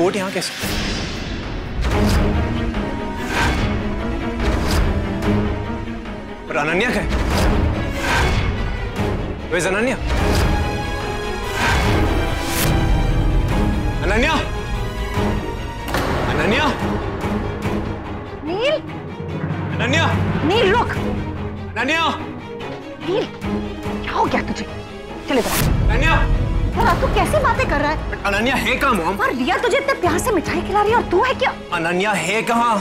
Coat यहाँ कैसे? और अनन्या क्या है? Where's अनन्या? अनन्या? अनन्या? नील? अनन्या? नील रुक! अनन्या? नील, क्या हो गया तुझे? चले इधर। अनन्या? तू कैसे बातें कर रहा है? अनन्या है कहाँ मॉम? और रिया तुझे इतने प्यार से मिठाई खिला रही है और तू है क्या? अनन्या है कहाँ?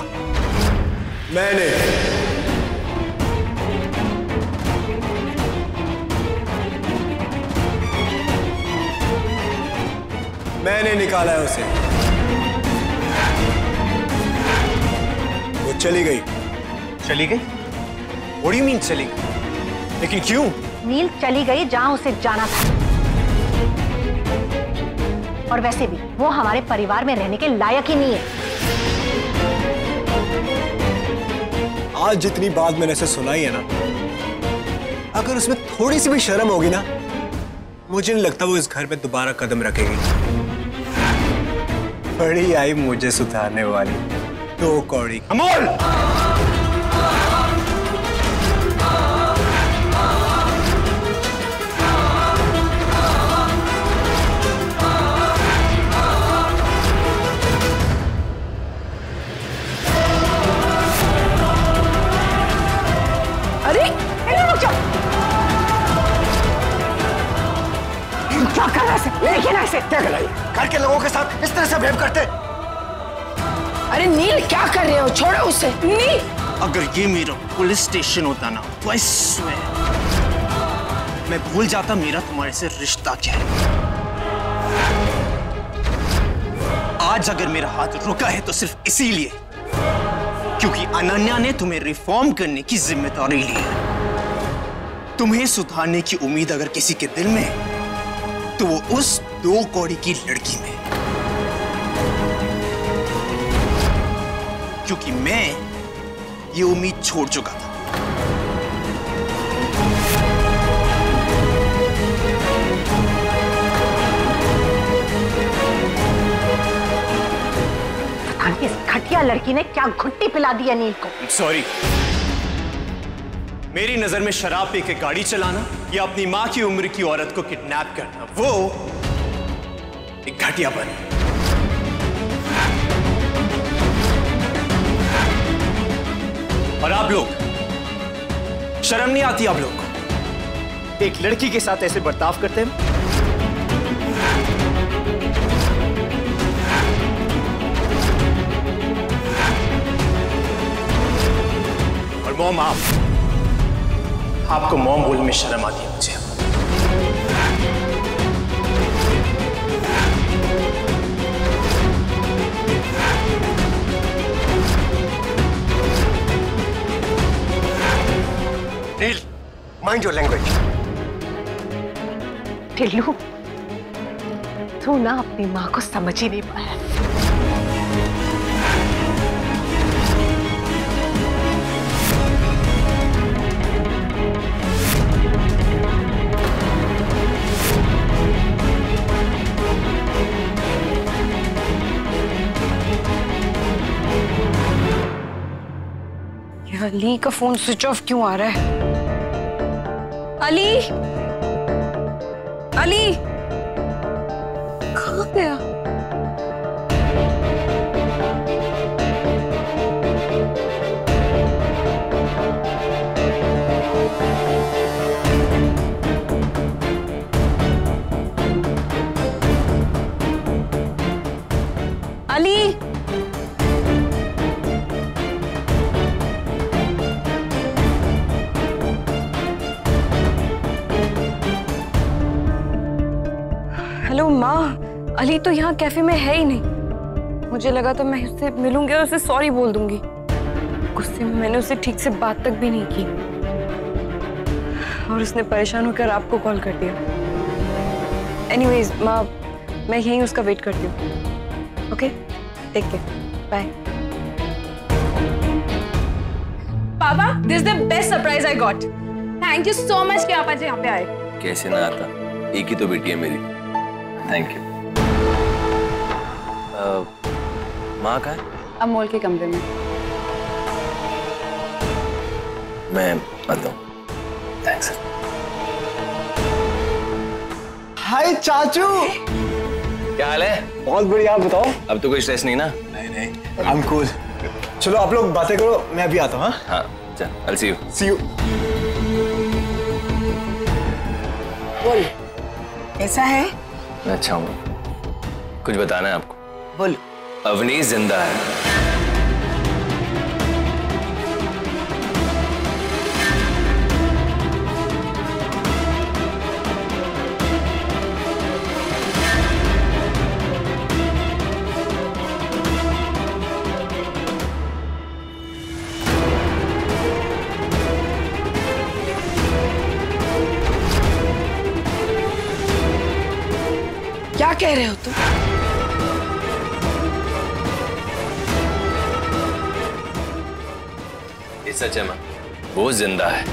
मैंने निकाला है उसे। वो चली गई। चली गई? What do you mean चली गई? लेकिन क्यों? नील चली गई जहां उसे जाना था। और वैसे भी वो हमारे परिवार में रहने के लायक ही नहीं है। आज जितनी बात मैंने ऐसे सुनाई है ना, अगर उसमें थोड़ी सी भी शर्म होगी ना, मुझे नहीं लगता वो इस घर में दोबारा कदम रखेगी। बड़ी आई मुझे सुधारने वाली 2 कौड़ी। अमोल! क्या कर रहा है? लेकिन ऐसे क्या कर रहा है? घर के लोगों के साथ इस तरह से बिहेव करते? अरे नील क्या कर रहे हो? छोड़ो उसे। नील! अगर ये मेरा पुलिस स्टेशन होता ना, तो I swear, मैं भूल जाता मेरा तुम्हारे से रिश्ता क्या है। आज अगर मेरा हाथ रुका है तो सिर्फ इसीलिए क्योंकि अनन्या ने तुम्हें रिफॉर्म करने की जिम्मेदारी ली है। तुम्हें सुधारने की उम्मीद अगर किसी के दिल में है, तो वो उस 2 कौड़ी की लड़की में। क्योंकि मैं ये उम्मीद छोड़ चुका था। इस घटिया लड़की ने क्या घुट्टी पिला दी है नील को। सॉरी, मेरी नजर में शराब पी के गाड़ी चलाना या अपनी मां की उम्र की औरत को किडनैप करना, वो एक घटियापन है। और आप लोग, शर्म नहीं आती आप लोग को? एक लड़की के साथ ऐसे बर्ताव करते हैं? और मॉम, आपको मॉम बोलने में शर्म आती है मुझे। नील, माइंड योर लैंग्वेज। टिल्लू, तू ना अपनी माँ को समझ ही नहीं पाया। अली का फोन स्विच ऑफ क्यों आ रहा है? अली! अली! कहाँ गया? अली! हेलो माँ, अली तो यहाँ कैफे में है ही नहीं। मुझे लगा तो मैं उससे मिलूंगी और उसे सॉरी बोल दूंगी। गुस्से में मैंने उसे ठीक से बात तक भी नहीं की और उसने परेशान होकर आपको कॉल कर दिया। एनीवेज माँ, मैं यहीं उसका वेट करती हूँ। Okay, take care, bye. पापा, this is the best surprise I got. Thank you so much कि आप आज यहाँ पे आए। कैसे ना आता, एक ही तो बेटी है मेरी। Thank you. माँ कहाँ है? अमोल के कमरे में। मैं आता हूँ। थैंक्स। हाय चाचू। क्या हाल है? बहुत बढ़िया, आप बताओ। अब तो कोई स्ट्रेस नहीं ना? नहीं, I'm cool। चलो आप लोग बातें करो, मैं अभी आता हूँ। हाँ चल, I'll see you। See you। बोल, कैसा है? मैं अच्छा हूँ। कुछ बताना है आपको? बोल। अवनीश जिंदा है। क्या कह रहे हो तुम? ये सच है माँ, वो जिंदा है।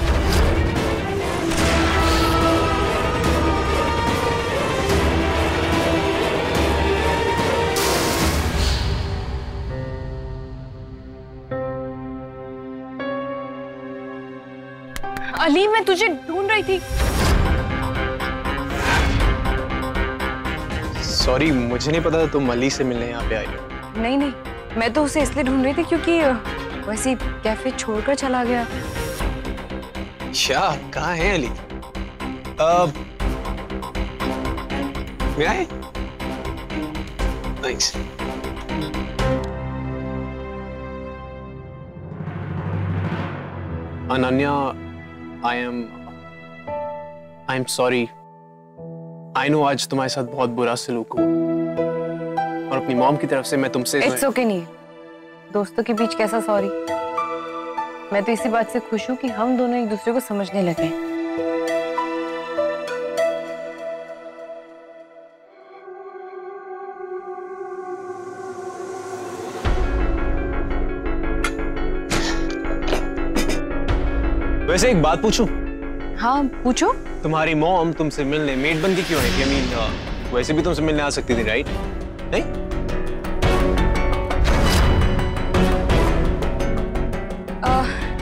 अली, मैं तुझे ढूंढ रही थी। सॉरी, मुझे नहीं पता तुम अली से मिलने यहाँ पे आई हो। नहीं नहीं, मैं तो उसे इसलिए ढूंढ रही थी क्योंकि वैसे कैफे छोड़कर चला गया। क्या? कहाँ है अली? मैं आए? Thanks. Ananya, I am sorry. I know आज तुम्हारे साथ बहुत बुरा सलूक हुआ और अपनी मॉम की तरफ से मैं तुमसे इट्स ओके नहीं, दोस्तों के बीच कैसा सॉरी। मैं तो इसी बात से खुश हूँ कि हम दोनों एक दूसरे को समझने लगे। वैसे एक बात पूछूं? हाँ पूछो। तुम्हारी मॉम तुमसे मिलने मेडबंदी क्यों है? I mean, वैसे भी तुमसे मिलने आ सकती थी, राइट? नहीं?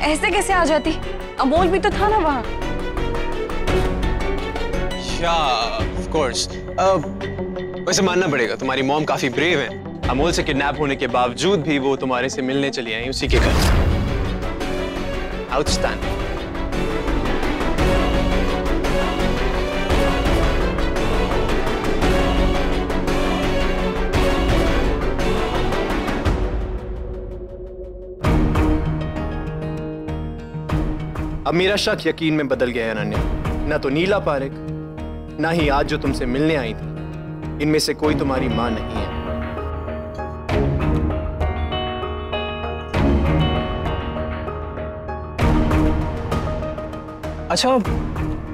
ऐसे कैसे आ जाती? अमोल भी तो था ना वहाँ। Of course. वैसे मानना पड़ेगा तुम्हारी मॉम काफी ब्रेव है। अमोल से किडनैप होने के बावजूद भी वो तुम्हारे से मिलने चली आई उसी के घर। आउटस्टैंडिंग। अब मेरा शक यकीन में बदल गया है अनन्या। ना तो नीला पारेख, ना ही आज जो तुमसे मिलने आई थी, इनमें से कोई तुम्हारी मां नहीं है। अच्छा,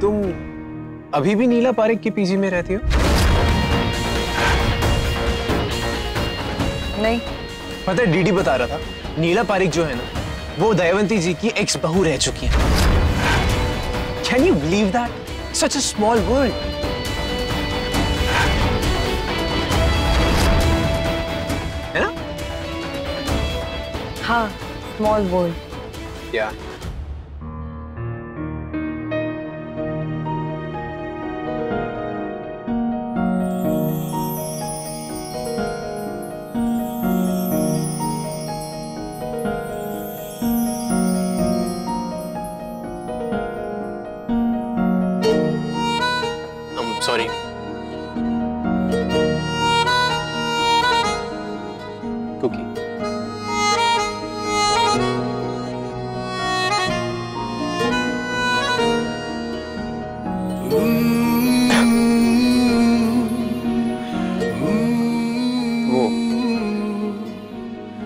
तुम अभी भी नीला पारेख की पीजी में रहती हो? नहीं। पता है, डीडी बता रहा था नीला पारेख जो है ना, वो दयावंती जी की एक्स बहू रह चुकी है। Can you believe that? Such a small world. है ना? हाँ, स्मॉल वर्ल्ड। क्या? Sorry. Cookie. वो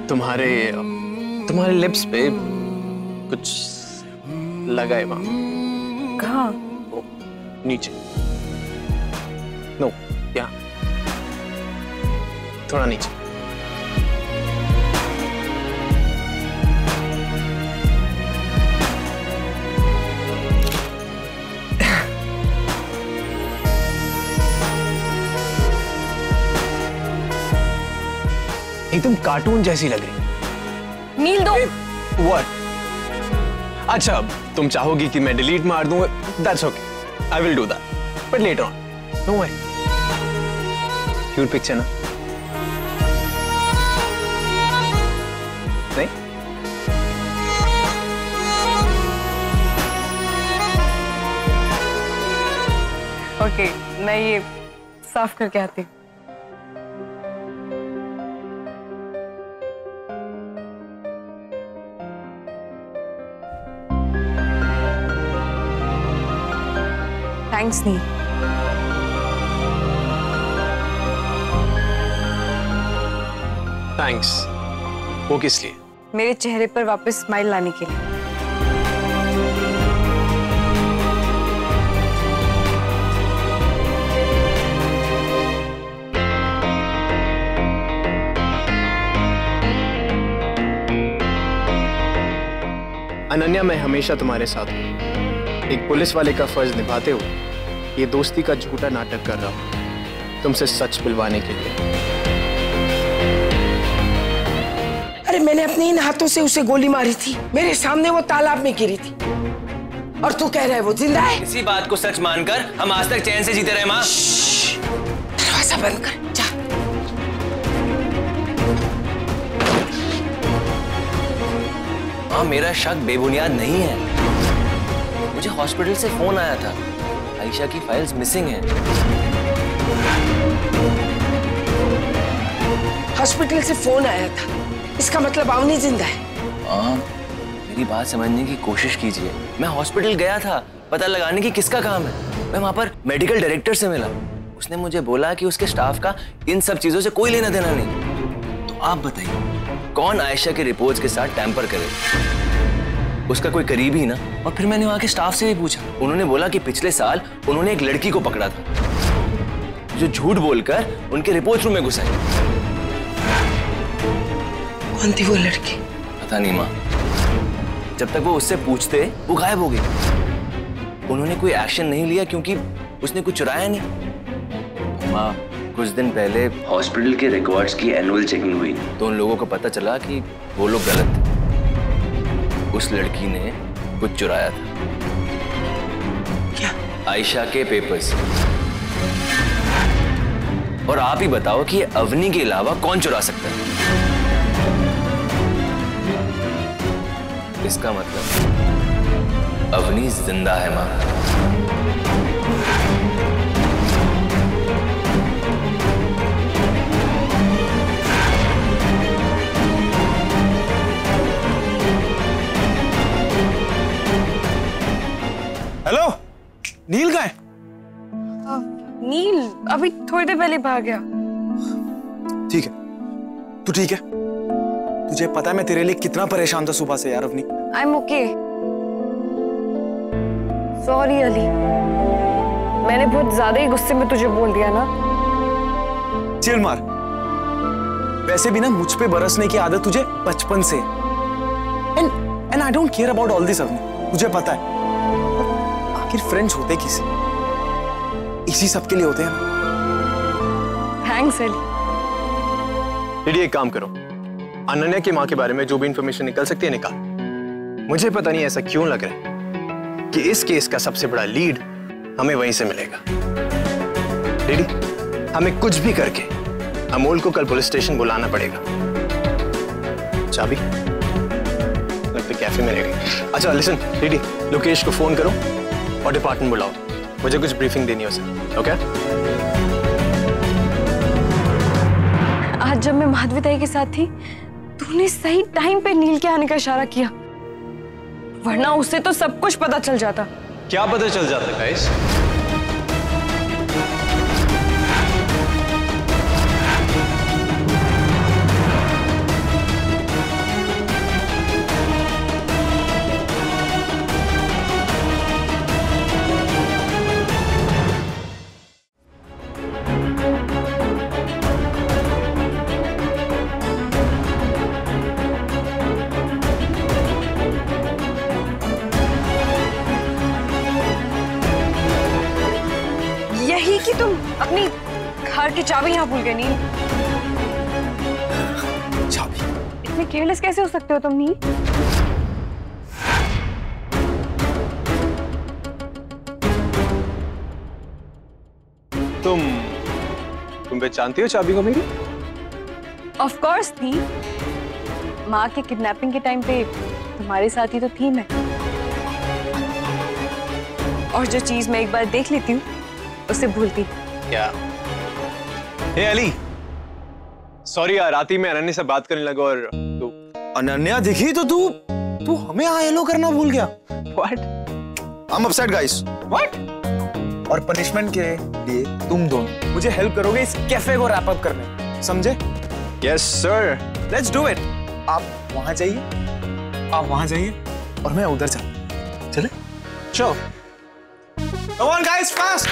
तुम्हारे लिप्स पे कुछ लगा है वहां। कहाँ? वो नीचे। नो, यहाँ थोड़ा नीचे। तुम कार्टून जैसी लग रही। नील दो। What? अच्छा, तुम चाहोगी कि मैं डिलीट मार दूं? That's okay. I will do that. But later on. No way. Cute picture ना? नहीं? ओके, मैं ये साफ करके आती हूँ। थैंक्स नील। Thanks. वो किस लिए? मेरे चेहरे पर वापस स्माइल लाने के लिए। अनन्या, मैं हमेशा तुम्हारे साथ हूँ। एक पुलिस वाले का फर्ज निभाते हुए ये दोस्ती का झूठा नाटक कर रहा हूँ तुमसे सच बुलवाने के लिए। अरे मैंने अपने इन हाथों से उसे गोली मारी थी, मेरे सामने वो तालाब में गिरी थी, और तू कह रहा है वो जिंदा है? इसी बात को सच मानकर हम आज तक चैन से जीते रहे माँ। दरवाजा बंद कर, जा। माँ, मेरा शक बेबुनियाद नहीं है। मुझे हॉस्पिटल से फोन आया था, आयशा की फाइल्स मिसिंग हैं। हॉस्पिटल से फोन आया था, इसका मतलब अवनी जिंदा है? हाँ, मेरी बात समझने की कोशिश कीजिए। मैं हॉस्पिटल गया था, पता लगाने की किसका काम है। मैं वहां पर मेडिकल डायरेक्टर से मिला, उसने मुझे बोला कि उसके स्टाफ का इन सब चीजों से कोई लेना देना नहीं। तो आप बताइए, कौन आयशा के रिपोर्ट्स के साथ टैंपर करे? उसका कोई करीबी ना। और फिर मैंने वहां के स्टाफ से भी पूछा, उन्होंने बोला कि पिछले साल उन्होंने एक लड़की को पकड़ा था जो झूठ बोलकर उनके रिपोर्ट रूम में घुस आई। कौन थी वो लड़की? पता नहीं माँ, जब तक वो उससे पूछते वो गायब हो गई। उन्होंने कोई एक्शन नहीं लिया क्योंकि उसने कुछ चुराया नहीं। माँ, कुछ दिन पहले हॉस्पिटल के रिकॉर्ड्स की एनुअल चेकिंग हुई तो उन लोगों को पता चला कि वो लोग गलत थे। उस लड़की ने कुछ चुराया था। क्या? आयशा के पेपर्स। और आप ही बताओ कि ये अवनी के अलावा कौन चुरा सकता है? इसका मतलब अवनी जिंदा है मां। हेलो, नील कहाँ है? नील अभी थोड़ी देर पहले भाग गया। ठीक है, तू ठीक है? तुझे पता है मैं तेरे लिए कितना परेशान था सुबह से यार Avni. I am okay. Sorry Ali, मैंने बहुत ज्यादा ही गुस्से में तुझे बोल दिया ना। चिल मार। वैसे भी ना मुझ पे बरसने की आदत तुझे बचपन से। And I don't care about all this Avni, तुझे पता है। आखिर फ्रेंड्स होते किसी इसी सब के लिए होते हैं ना। थैंक्स अली। दीदी एक काम करो, अनन्या की माँ के बारे में जो भी इंफॉर्मेशन निकल सकती है निकाल। मुझे पता नहीं ऐसा क्यों लग रहा है कि इस केस का सबसे बड़ा लीड हमें वहीं से मिलेगा। दीदी, हमें कुछ भी करके अमोल को कल पुलिस स्टेशन बुलाना पड़ेगा। चाबी लगता कैफे में रहेगी। अच्छा लिसन दीदी, लोकेश को फोन करो और डिपार्टमेंट बुलाओ, मुझे कुछ ब्रीफिंग देनी है उसे। ओके? आज जब मैं माधवी ताई के साथ थी, तूने सही टाइम पे नील के आने का इशारा किया, वरना उसे तो सब कुछ पता चल जाता। क्या पता चल जाता गाइस? कि तुम अपनी कार की चाबी यहाँ भूल गए नील। इतने केयरलेस कैसे हो सकते हो तुम? नहीं, तुम पहचानती हो चाबी को मेरी? ऑफ कोर्स थी। माँ के किडनैपिंग के टाइम पे तुम्हारे साथ ही तो थी मैं। और जो चीज मैं एक बार देख लेती हूँ उसे भूलती क्या? हे अली, सॉरी यार, रात ही में अनन्या से बात करने लगा और तू अनन्या दिखी तो तू हमें हेलो करना भूल गया। What? I am upset guys. What? और पनिशमेंट के लिए तुम दोनों मुझे हेल्प करोगे इस कैफे को रैप अप करने, समझे? Yes sir, let's do it. आप वहां जाइए और मैं उधर चले। चलो। Come on guys, fast!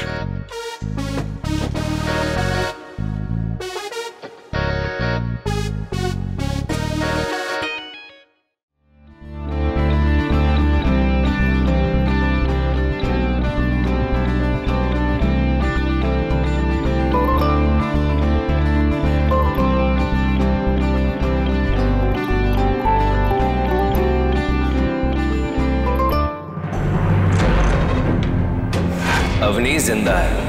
Awanish जिंदा है।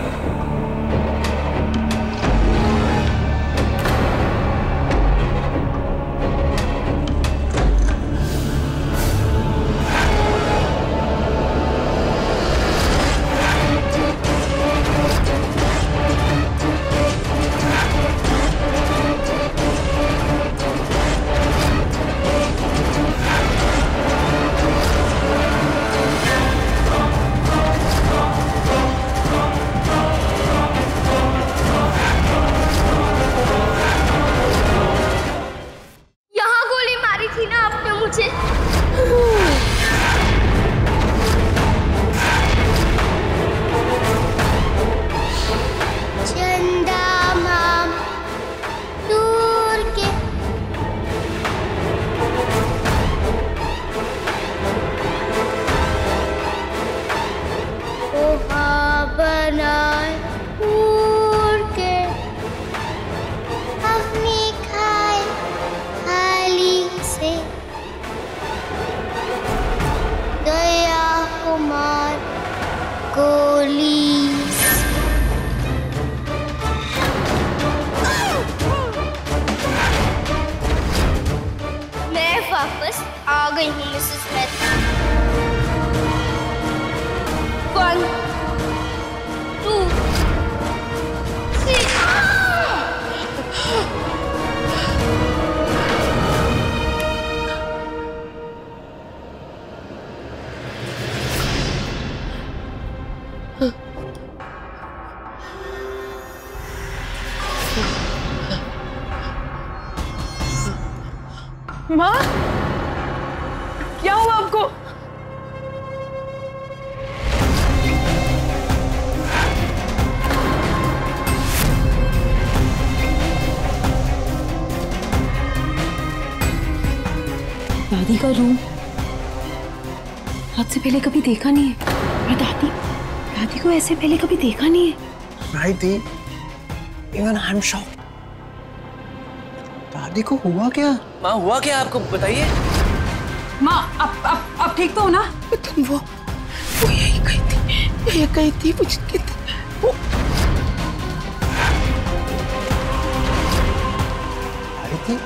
वापस आ गई हूँ मिसेस मेहता। 1 2 3 माँ, क्या हुआ आपको? दादी का रूम आज से पहले कभी देखा नहीं है। और दादी को ऐसे पहले कभी देखा नहीं है। Right, the? Even I'm shocked. दादी को हुआ क्या? माँ हुआ क्या आपको बताइए। माँ आप ठीक तो हो ना? तुम वो यही कही थी मुझे। आई थी?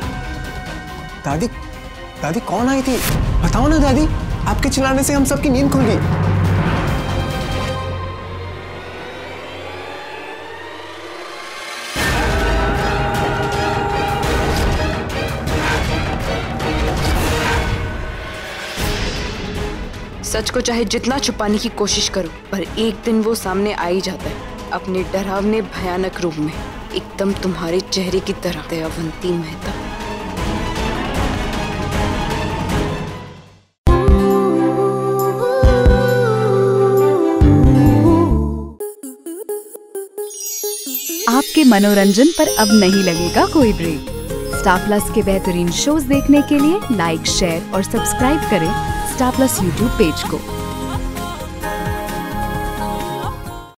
दादी कौन आई थी? बताओ ना दादी, आपके चिल्लाने से हम सबकी नींद खुल गई। सच को चाहे जितना छुपाने की कोशिश करो, पर एक दिन वो सामने आ ही जाता है, अपने डरावने भयानक रूप में, एकदम तुम्हारे चेहरे की तरह। दयावंती मेहता। आपके मनोरंजन पर अब नहीं लगेगा कोई ब्रेक। स्टार प्लस के बेहतरीन शोज देखने के लिए लाइक, शेयर और सब्सक्राइब करें स्टार प्लस यूट्यूब पेज को।